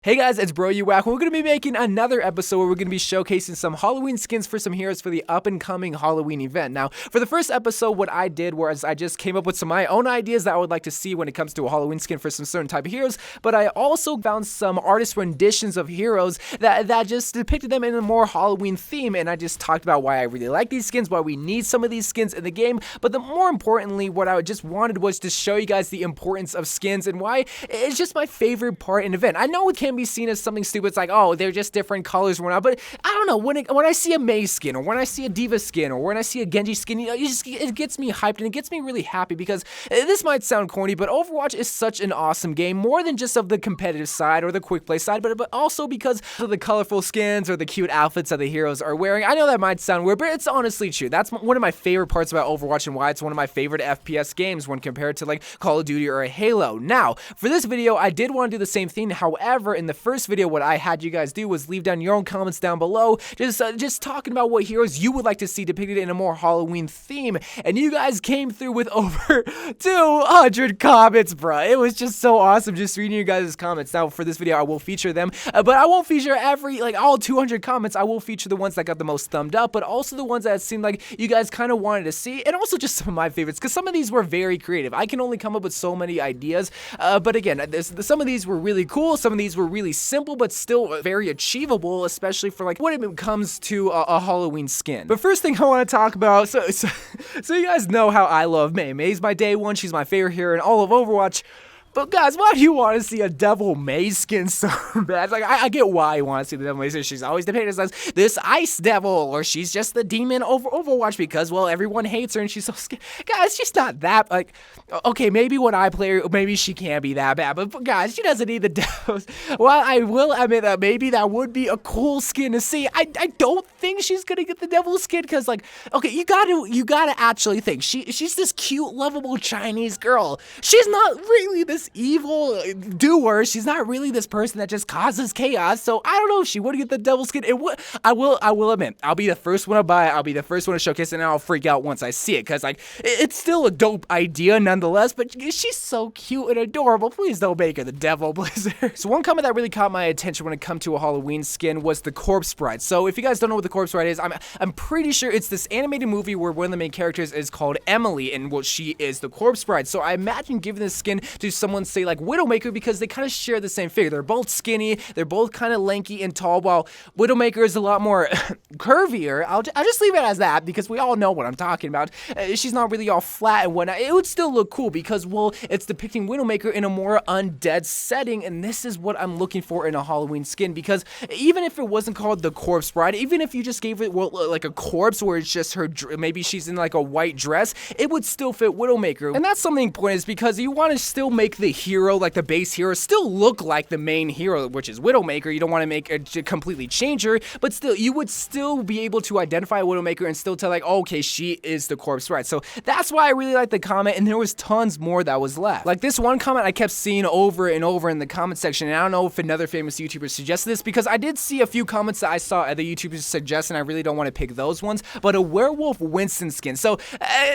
Hey guys, it's Bro You Whack. We're going to be making another episode where we're going to be showcasing some Halloween skins for some heroes for the up-and-coming Halloween event. Now, for the first episode, what I did was I just came up with some of my own ideas that I would like to see when it comes to a Halloween skin for some certain type of heroes, but I also found some artist renditions of heroes that just depicted them in a more Halloween theme, and I just talked about why I really like these skins, why we need some of these skins in the game, but more importantly, what I just wanted was to show you guys the importance of skins and why it's just my favorite part in an event. I know it can be seen as something stupid. It's like, oh, they're just different colors or whatnot, but I don't know, when I see a Mei skin, or when I see a Diva skin, or when I see a Genji skin, you know, it gets me hyped and it gets me really happy because this might sound corny, but Overwatch is such an awesome game, more than just of the competitive side or the quick play side, but also because of the colorful skins or the cute outfits that the heroes are wearing. I know that might sound weird, but it's honestly true. That's one of my favorite parts about Overwatch and why it's one of my favorite FPS games when compared to like Call of Duty or a Halo. Now, for this video, I did want to do the same thing. However, in the first video, what I had you guys do was leave down your own comments down below, just talking about what heroes you would like to see depicted in a more Halloween theme, and you guys came through with over 200 comments, bruh. It was just so awesome just reading you guys' comments. Now, for this video, I will feature them, but I won't feature all 200 comments. I will feature the ones that got the most thumbed up, but also the ones that seemed like you guys kind of wanted to see, and also just some of my favorites, because some of these were very creative. I can only come up with so many ideas, but again, some of these were really cool, some of these were really simple, but still very achievable, especially for like when it comes to a Halloween skin. But first thing I want to talk about, so you guys know how I love Mei. Mei's my day one, she's my favorite hero in all of Overwatch. But guys, why do you want to see a Devil Mei skin so bad? Like, I get why you want to see the Devil Mei skin. She's always depicted as this ice devil, or she's just the demon over Overwatch because, well, everyone hates her and she's so scared. Guys, she's not that, like, okay, maybe when I play her, maybe she can be that bad, but guys, she doesn't need the devils. Well, I will admit that maybe that would be a cool skin to see. I don't think she's gonna get the devil skin because, like, okay, you gotta actually think she's this cute, lovable Chinese girl. She's not really this evil doer. She's not really this person that just causes chaos. So I don't know if she would get the devil skin. I will admit, I'll be the first one to buy it. I'll be the first one to showcase it, and I'll freak out once I see it because, like, it's still a dope idea nonetheless. But she's so cute and adorable. Please don't make her the devil, Blizzard. So one comment that really caught my attention when it coame to a Halloween skin was the Corpse Bride. So if you guys don't know what the Corpse Bride is, I'm pretty sure it's this animated movie where one of the main characters is called Emily, and well, she is the Corpse Bride. So I imagine giving this skin to someone, say like Widowmaker, because they kind of share the same figure. They're both skinny, they're both kind of lanky and tall, while Widowmaker is a lot more curvier. I'll just leave it as that because we all know what I'm talking about. She's not really all flat and whatnot. It would still look cool because, well, it's depicting Widowmaker in a more undead setting, and this is what I'm looking for in a Halloween skin, because even if it wasn't called the Corpse Bride, even if you just gave it, well, like a corpse where it's just her, maybe she's in like a white dress, it would still fit Widowmaker. And that's something important, is because you want to still make the hero, like the base hero, still look like the main hero, which is Widowmaker. You don't want to make a completely change her, but still, you would still be able to identify Widowmaker and still tell, like, oh, okay, she is the Corpse Bride. So that's why I really like the comment, and there was tons more that was left. Like this one comment I kept seeing over and over in the comment section, and I don't know if another famous YouTuber suggested this, because I did see a few comments that I saw other YouTubers suggest, and I really don't want to pick those ones, but a Werewolf Winston skin. So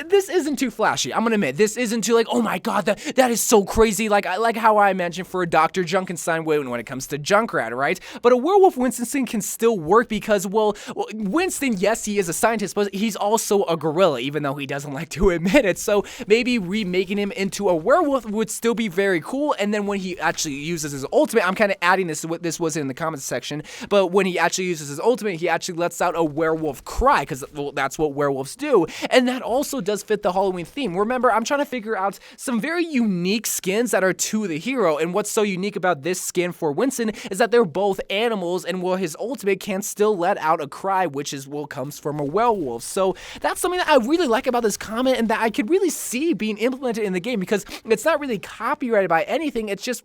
this isn't too flashy. I'm gonna admit, this isn't too like, oh my god, that is so crazy, like how I mentioned for a Dr. Junkenstein when it comes to Junkrat, right? But a Werewolf Winston skin can still work because, well, Winston, yes, he is a scientist, but he's also a gorilla, even though he doesn't like to admit it. So maybe remaking him into a werewolf would still be very cool. And then when he actually uses his ultimate, I'm kind of adding this to what this was in the comments section, but when he actually uses his ultimate, he actually lets out a werewolf cry, because, well, that's what werewolves do. And that also does fit the Halloween theme. Remember, I'm trying to figure out some very unique skins that are to the hero, and what's so unique about this skin for Winston is that they're both animals, and well, his ultimate can still let out a cry, which is, well, comes from a werewolf. So that's something that I really like about this comment, and that I could really see being implemented in the game, because it's not really copyrighted by anything. It's just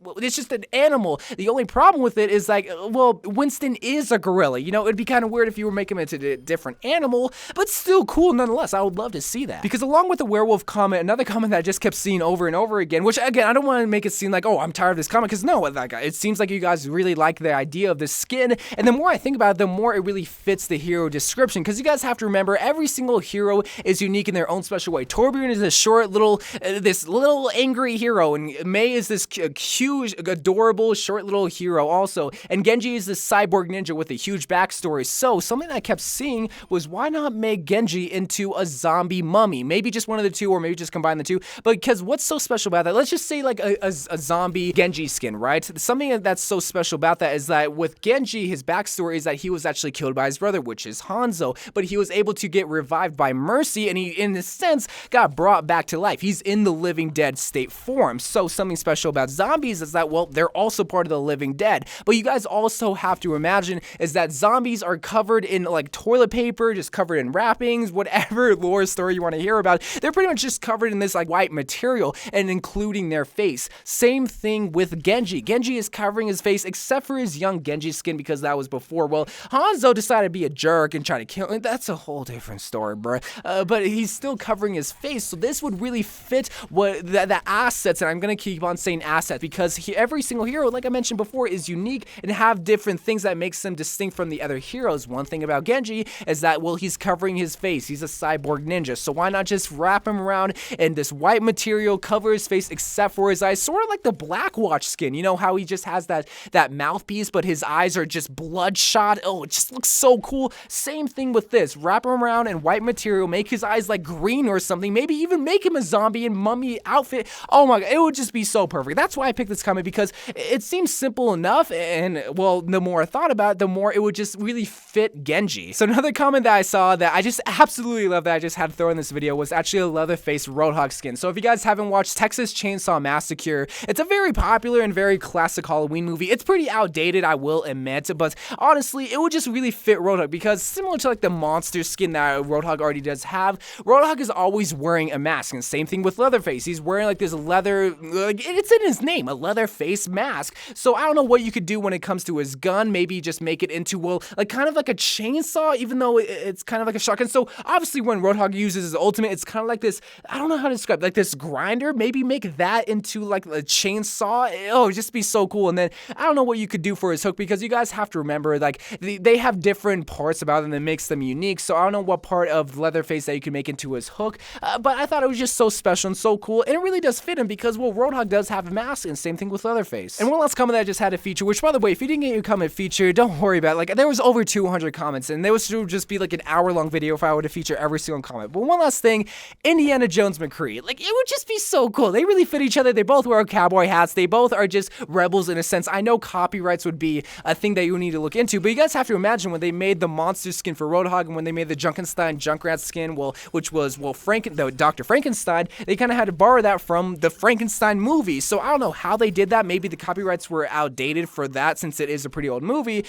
an animal. The only problem with it is, like, well, Winston is a gorilla. You know, it'd be kind of weird if you were making him into a different animal, but still cool nonetheless. I would love to see that, because along with the werewolf comment, another comment that I just kept seeing over and over again, which again, I don't want to make it seem like, oh, I'm tired of this comment, because no, like, it seems like you guys really like the idea of this skin, and the more I think about it, the more it really fits the hero description, because you guys have to remember, every single hero is unique in their own special way. Torbjorn is a short little, this little angry hero, and Mei is this huge, adorable, short little hero also, and Genji is this cyborg ninja with a huge backstory. So something that I kept seeing was, why not make Genji into a zombie mummy? Maybe just one of the two, or maybe just combine the two, but because what's so special about that, let's just say like a zombie Genji skin, right? Something that's so special about that is that with Genji, his backstory is that he was actually killed by his brother, which is Hanzo, but he was able to get revived by Mercy, and he, in a sense, got brought back to life. He's in the living dead state form. So something special about zombies is that, well, they're also part of the living dead, but you guys also have to imagine is that zombies are covered in like toilet paper, just covered in wrappings, whatever lore story you want to hear about. They're pretty much just covered in this like white material, and including their face. Same thing with Genji. Genji is covering his face except for his young Genji skin, because that was before. Well, Hanzo decided to be a jerk and try to kill him. That's a whole different story, bro. But he's still covering his face, so this would really fit what the assets, and I'm gonna keep on saying assets, because every single hero, like I mentioned before, is unique and have different things that makes them distinct from the other heroes. One thing about Genji is that, well, he's covering his face. He's a cyborg ninja, so why not just wrap him around in this white material, cover his face except for his eyes, sort of like the Black Watch skin. You know how he just has that mouthpiece, but his eyes are just bloodshot. Oh, it just looks so cool. Same thing with this. Wrap him around in white material, make his eyes like green or something, maybe even make him a zombie and mummy outfit. Oh my god, it would just be so perfect. That's why I picked this comment, because it seems simple enough, and well, the more I thought about it, the more it would just really fit Genji. So another comment that I saw that I just absolutely love, that I just had to throw in this video, was actually a Leatherface Roadhog skin. So if you guys haven't watched Texas Chainsaw Massacre, it's a very popular and very classic Halloween movie. It's pretty outdated, I will admit, but honestly, it would just really fit Roadhog, because similar to like the monster skin that Roadhog already does have, Roadhog is always wearing a mask, and same thing with Leatherface. He's wearing like this leather, like, it's in his name, a Leatherface mask. So I don't know what you could do when it comes to his gun. Maybe just make it into, well, like kind of like a chainsaw, even though it's kind of like a shotgun. So obviously when Roadhog uses his ultimate, it's kind of like this, I don't know how to describe, like this grinder. Maybe make that into like a chainsaw. Oh, it'd just be so cool. And then I don't know what you could do for his hook, because you guys have to remember, like, they have different parts about them that makes them unique. So I don't know what part of Leatherface that you can make into his hook, but I thought it was just so special and so cool, and it really does fit him, because, well, Roadhog does have a mask, and same thing with Leatherface. And one last comment that I just had to feature, which, by the way, if you didn't get your comment featured, don't worry about it. Like, there was over 200 comments, and there would just be like an hour-long video if I were to feature every single comment. But one last thing, Indiana Jones McCree, like, it would just be so cool. They really fit each other. They both wear cowboy hats. They both are just rebels in a sense. I know copyrights would be a thing that you would need to look into, but you guys have to imagine when they made the monster skin for Roadhog, and when they made the Junkenstein Junkrat skin, well, which was, well, Dr. Frankenstein, they kind of had to borrow that from the Frankenstein movie. So I don't know how they did that. Maybe the copyrights were outdated for that, since it is a pretty old movie,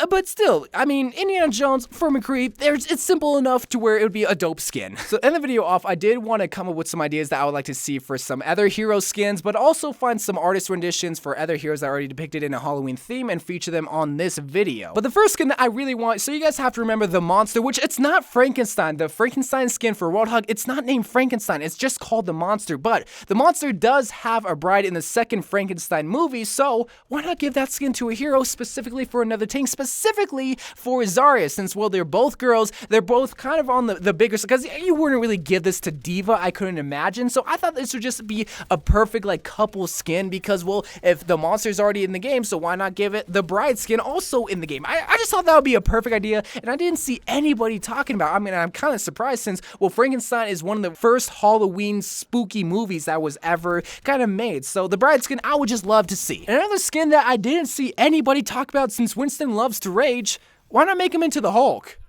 but still, I mean, Indiana Jones for McCree, it's simple enough to where it would be a dope skin. So to end the video off, I did want to come up with some ideas that I would like to see for some other hero skins, but also find some artist renditions for other heroes that are already depicted in a Halloween theme and feature them on this video. But the first skin that I really want, so you guys have to remember the monster, which it's not Frankenstein. The Frankenstein skin for Roadhog, it's not named Frankenstein, it's just called the monster, but the monster does have a bride in the second Frankenstein movie, so why not give that skin to a hero specifically for another thing, specifically for Zarya, since, well, they're both girls, they're both kind of on the bigger, because you wouldn't really give this to Diva, I couldn't imagine, so I thought this would just be a perfect, like, couple skin, because, well, if the monster's already in the game, so why not give it the bride skin also in the game? I just thought that would be a perfect idea, and I didn't see anybody talking about it. I mean, I'm kind of surprised, since, well, Frankenstein is one of the first Halloween spooky movies that was ever kind of made, so the bride skin I would just love to see. And another skin that I didn't see anybody talk about, since Winston loves to rage, why not make him into the Hulk?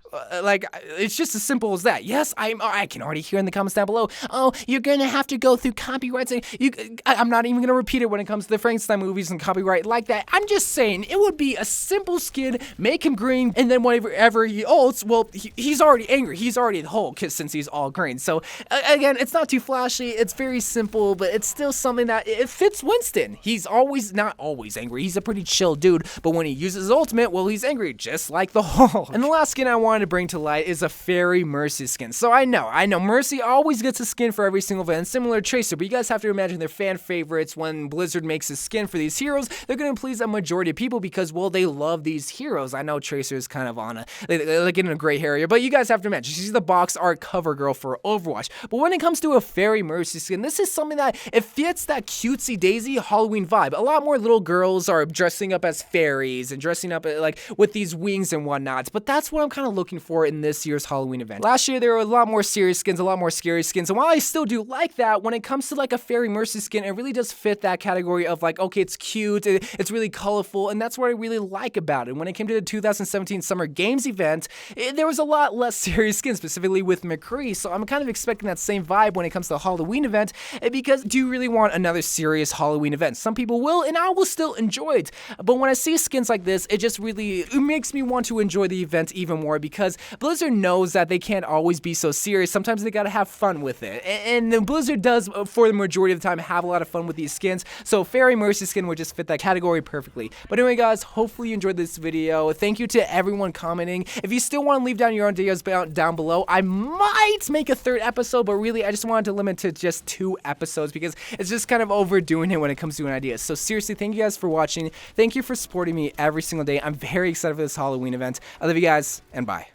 Like, it's just as simple as that. Yes, I can already hear in the comments down below, oh, you're gonna have to go through copyrights, and I'm not even gonna repeat it when it comes to the Frankenstein movies and copyright like that. I'm just saying, it would be a simple skin, make him green, and then whenever he ults, well, he's already angry, he's already the Hulk, since he's all green. So, again, it's not too flashy, it's very simple, but it's still something that, it fits Winston. He's not always angry, he's a pretty chill dude, but when he uses his ultimate, well, he's angry, just like the Hulk. And the last skin I wanted wanted to bring to light is a Fairy Mercy skin. So I know, Mercy always gets a skin for every single event, similar to Tracer, but you guys have to imagine they're fan favorites. When Blizzard makes a skin for these heroes, they're going to please a majority of people because, well, they love these heroes. I know Tracer is kind of on like in a gray area, but you guys have to imagine she's the box art cover girl for Overwatch. But when it comes to a Fairy Mercy skin, this is something that it fits that cutesy daisy Halloween vibe. A lot more little girls are dressing up as fairies and dressing up like with these wings and whatnot, but that's what I'm kind of looking for in this year's Halloween event. Last year there were a lot more serious skins, a lot more scary skins, and while I still do like that, when it comes to like a Fairy Mercy skin, it really does fit that category of like, okay, it's cute, it's really colorful, and that's what I really like about it. When it came to the 2017 Summer Games event, there was a lot less serious skins, specifically with McCree, so I'm kind of expecting that same vibe when it comes to the Halloween event, because do you really want another serious Halloween event? Some people will, and I will still enjoy it, but when I see skins like this, it just really makes me want to enjoy the event even more, because Blizzard knows that they can't always be so serious. Sometimes they gotta have fun with it, and Blizzard does, for the majority of the time, have a lot of fun with these skins, so Fairy Mercy skin would just fit that category perfectly. But anyway, guys, hopefully you enjoyed this video. Thank you to everyone commenting. If you still want to leave down your own ideas down below, I might make a third episode, but really, I just wanted to limit to just 2 episodes because it's just kind of overdoing it when it comes to ideas. So seriously, thank you guys for watching. Thank you for supporting me every single day. I'm very excited for this Halloween event. I love you guys, and bye.